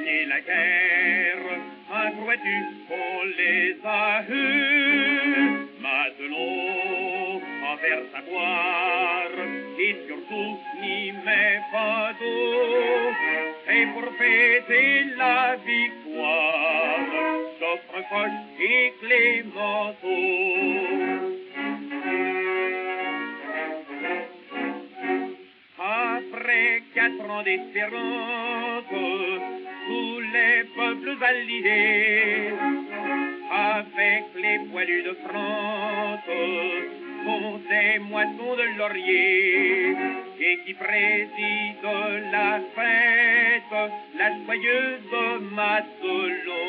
gagner la guerre, un crois-tu qu'on les a eus? Matelot, en faire savoir, et surtout n'y met pas d'eau. Et pour fêter la victoire, Coffrepoche et Clémenceau. Après 4 ans d'espérance, tous les peuples alliés, avec les poilus de France, font des moissons de laurier, et qui préside la fête, la joyeuse Madelon.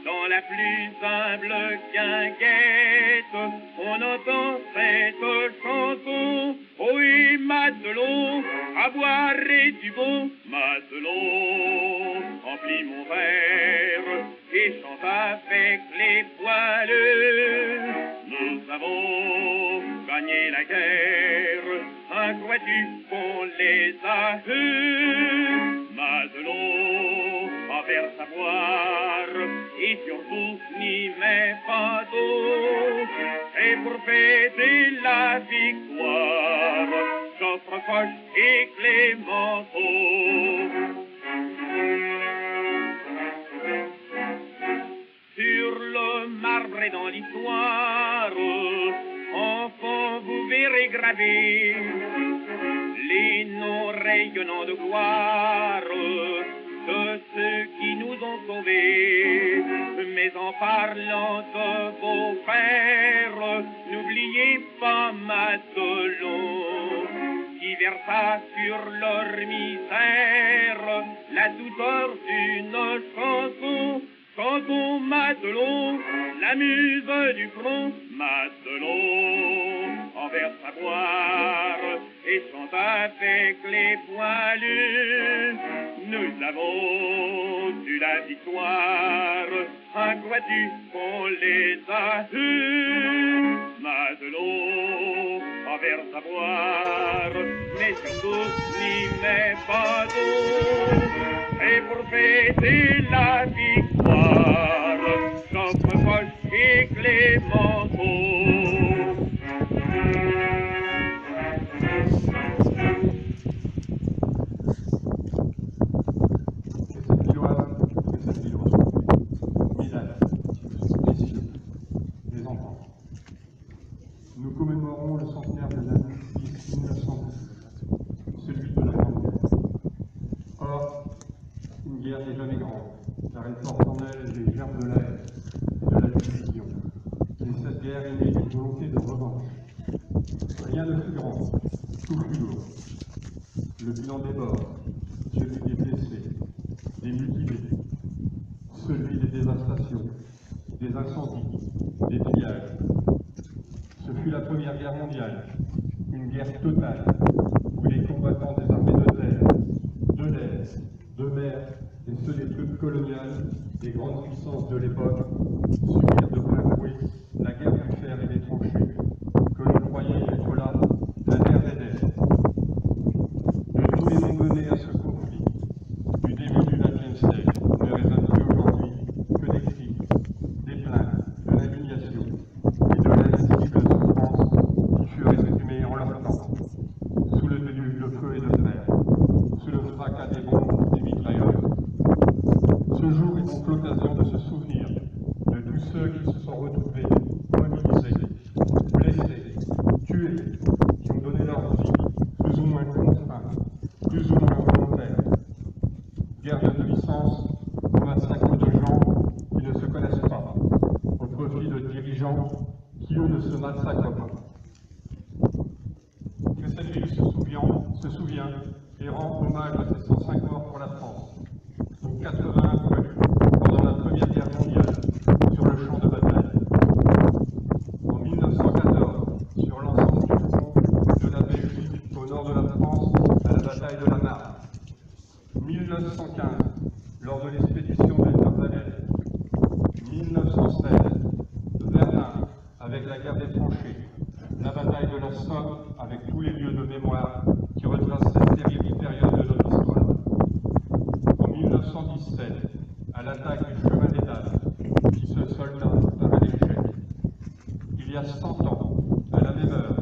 Dans la plus humble guinguette, on entend cette chanson. Oui, Madelon, à boire et du bon. Madelon, emplis mon verre et chante avec les poileux. Nous avons gagné la guerre, un crois-tu qu'on les a eus? Madelon, en faire savoir, et surtout n'y met pas d'eau. Et pour fêter la victoire, Coffrepoche et Clémenceau. Sur le marbre et dans l'histoire, enfants, vous verrez gravés les noms rayonnants de gloire de ceux qui nous ont sauvés. Mais en parlant de vos pères, n'oubliez pas Madelon, qui versa sur leur misère la douceur d'une chanson. Chantons Madelon, la muse du front. Madelon, envers savoir, et chante avec les poilus. Nous avons eu la victoire, un crois-tu qu'on les a eus? Madelon, envers savoir, mais surtout n'y met pas d'eau. Et pour fêter la victoire, Coffrepoche et Clémenceau. Nous commémorons le centenaire de l'armistice 1912, celui de la Grande Guerre. Or, une guerre n'est jamais grande, car elle porte en elle les germes de la haine et de la division. Et cette guerre est née d'une volonté de revanche. Rien ne fut grand, tout fut lourd. Le bilan des morts, celui des blessés, des mutilés, celui des dévastations, des incendies, des pillages. Ce fut la Première Guerre mondiale, une guerre totale, où les combattants des armées de terre, de l'air, de mer et ceux des troupes coloniales des grandes puissances de l'époque subirent de plein fouet la guerre du fer et des tranchées, que l'on croyait être là, la terre des terres. De tous les noms menés à ce conflit, du début du XXe siècle, ne résonnent plus aujourd'hui que des cris, des plaintes, de l'indignation et de l'indicible souffrance qui furent exprimées en leur temps, sous le déluge de feu et de fer, sous le fracas des bombes et mitrailleurs. Ce jour est donc l'occasion de se souvenir de tous ceux qui se sont retrouvés mobilisés, blessés, tués, qui ont donné leur vie, plus ou moins contraints, plus ou moins volontaires. Guerre de puissance, massacre de gens qui ne se connaissent pas, au profit de dirigeants qui eux ne se massacrent pas. Que cette ville se souvient et rend hommage à ces 105 morts pour la France, dont 80 poilus pendant la Première Guerre mondiale sur le champ de bataille. En 1914, sur l'ensemble du front de la Belgique au nord de la France à la bataille de la Marne. 1915, lors de l'expédition de Dardanelles. 1916, Verdun avec la guerre des tranchées, la bataille de la Somme avec tous les lieux de mémoire qui retracent cette terrible période de notre histoire. En 1917, assistait à l'attaque du chemin des Dames, qui se solda par un échec. Il y a 100 ans, à la même heure,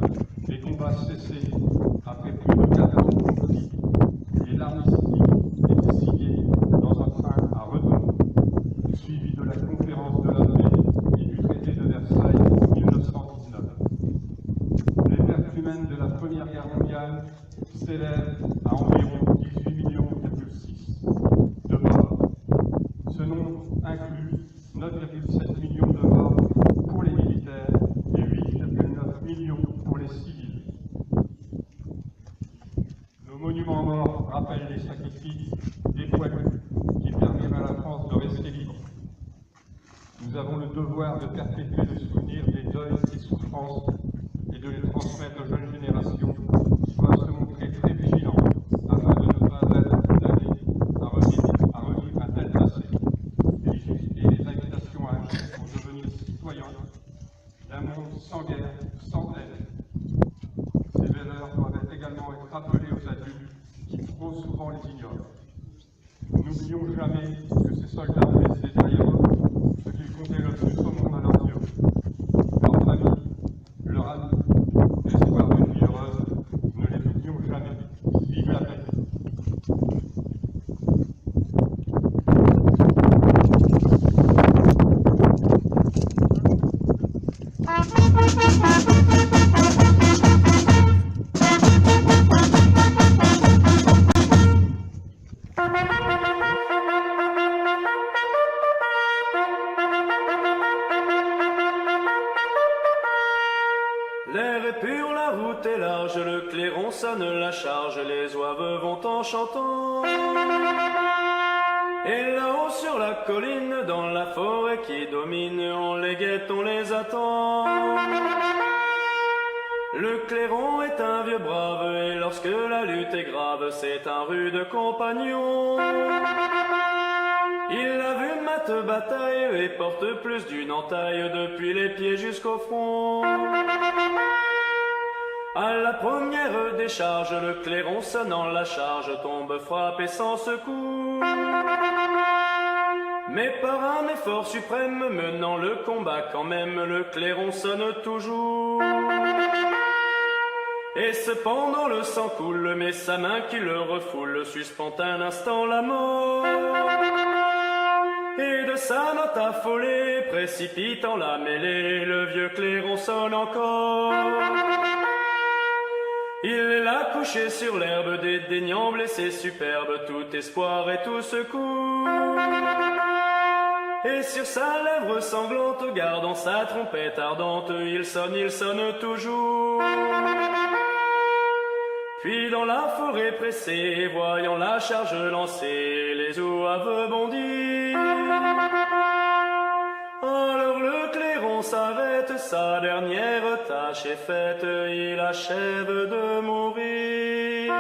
les combats cessaient après plus de 4 ans de conflit, et l'armistice était signé dans un train à Redon, suivi de la conférence de la paix et du traité de Versailles en 1919. Les pertes humaines de la Première Guerre mondiale s'élèvent à environ 18,6 millions de morts. Ce nombre inclut 9,7 millions de morts pour les militaires et 8,9 millions pour les civils. Nos monuments morts rappellent les sacrifices des poilus qui permirent à la France de rester libre. Nous avons le devoir de perpétuer le souvenir des deuils et souffrances et de les transmettre aux jeunes générations qui doivent se montrer très vigilants afin de ne pas être condamnés à revivre un tel passé. Et les invitations à agir pour devenir citoyens d'un monde sans guerre, sans haine. Ces valeurs doivent également être rappelées aux adultes qui trop souvent les ignorent. N'oublions jamais que ces soldats ont laissé derrière eux ce qu'ils comptaient le plus au monde à leurs yeux. Leur famille, leur amour, l'espoir d'une vie heureuse, ne les oublions jamais. Vive la paix! L'air est pur, la route est large, le clairon sonne la charge, les oies vont en chantant. Et là-haut sur la colline, dans la forêt qui domine, on les guette, on les attend. Le clairon est un vieux brave, et lorsque la lutte est grave, c'est un rude compagnon. Il a vu mainte bataille et porte plus d'une entaille depuis les pieds jusqu'au front. À la première décharge, le clairon sonnant la charge tombe frappé sans secours. Mais par un effort suprême menant le combat quand même, le clairon sonne toujours. Et cependant le sang coule, mais sa main qui le refoule suspend un instant la mort. Et de sa note affolée, précipitant la mêlée, le vieux clairon sonne encore. Il est là couché sur l'herbe, dédaignant blessé superbe, tout espoir et tout secours. Et sur sa lèvre sanglante, gardant sa trompette ardente, il sonne toujours. Puis dans la forêt pressée, voyant la charge lancée, les oies bondissent. Alors le clairon s'arrête, sa dernière tâche est faite, il achève de mourir.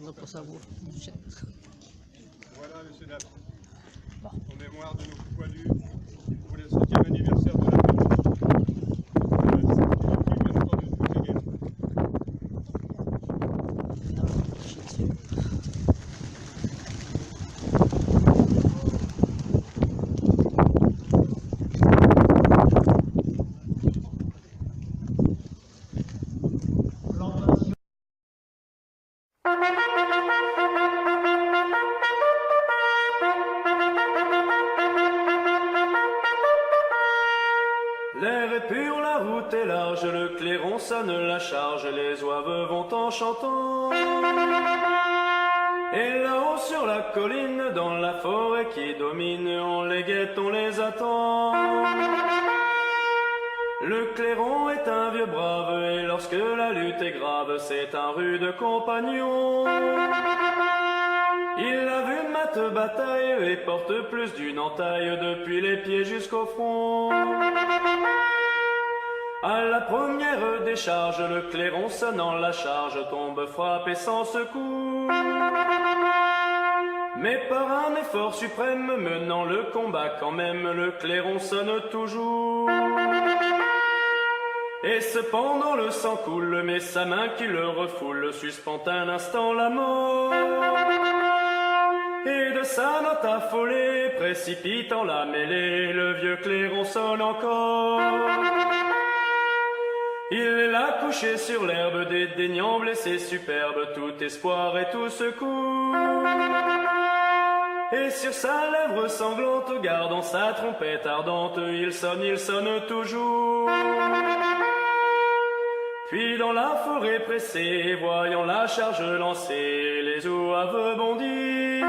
Notre cerveau. Voilà le CEDAP, en mémoire de nos poilus pour le 5e anniversaire de la fête. Bien entendu, tous également. L'air est pur, la route est large, le clairon sonne la charge, les oies vont en chantant. Et là-haut sur la colline, dans la forêt qui domine, on les guette, on les attend. Le clairon est un vieux brave, et lorsque la lutte est grave, c'est un rude compagnon. Il a vu mainte bataille et porte plus d'une entaille depuis les pieds jusqu'au front. À la première décharge, le clairon sonnant la charge tombe frappé sans secours. Mais par un effort suprême menant le combat quand même, le clairon sonne toujours. Et cependant le sang coule, mais sa main qui le refoule suspend un instant la mort. Et de sa note affolée, précipitant la mêlée, le vieux clairon sonne encore. Il est là couché sur l'herbe, dédaignant blessé superbe, tout espoir et tout secours. Et sur sa lèvre sanglante, gardant sa trompette ardente, il sonne toujours. Puis dans la forêt pressée, voyant la charge lancée, les oies bondir.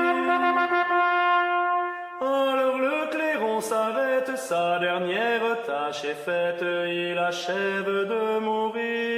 Alors le clairon s'arrête, sa dernière tâche est faite, il achève de mourir.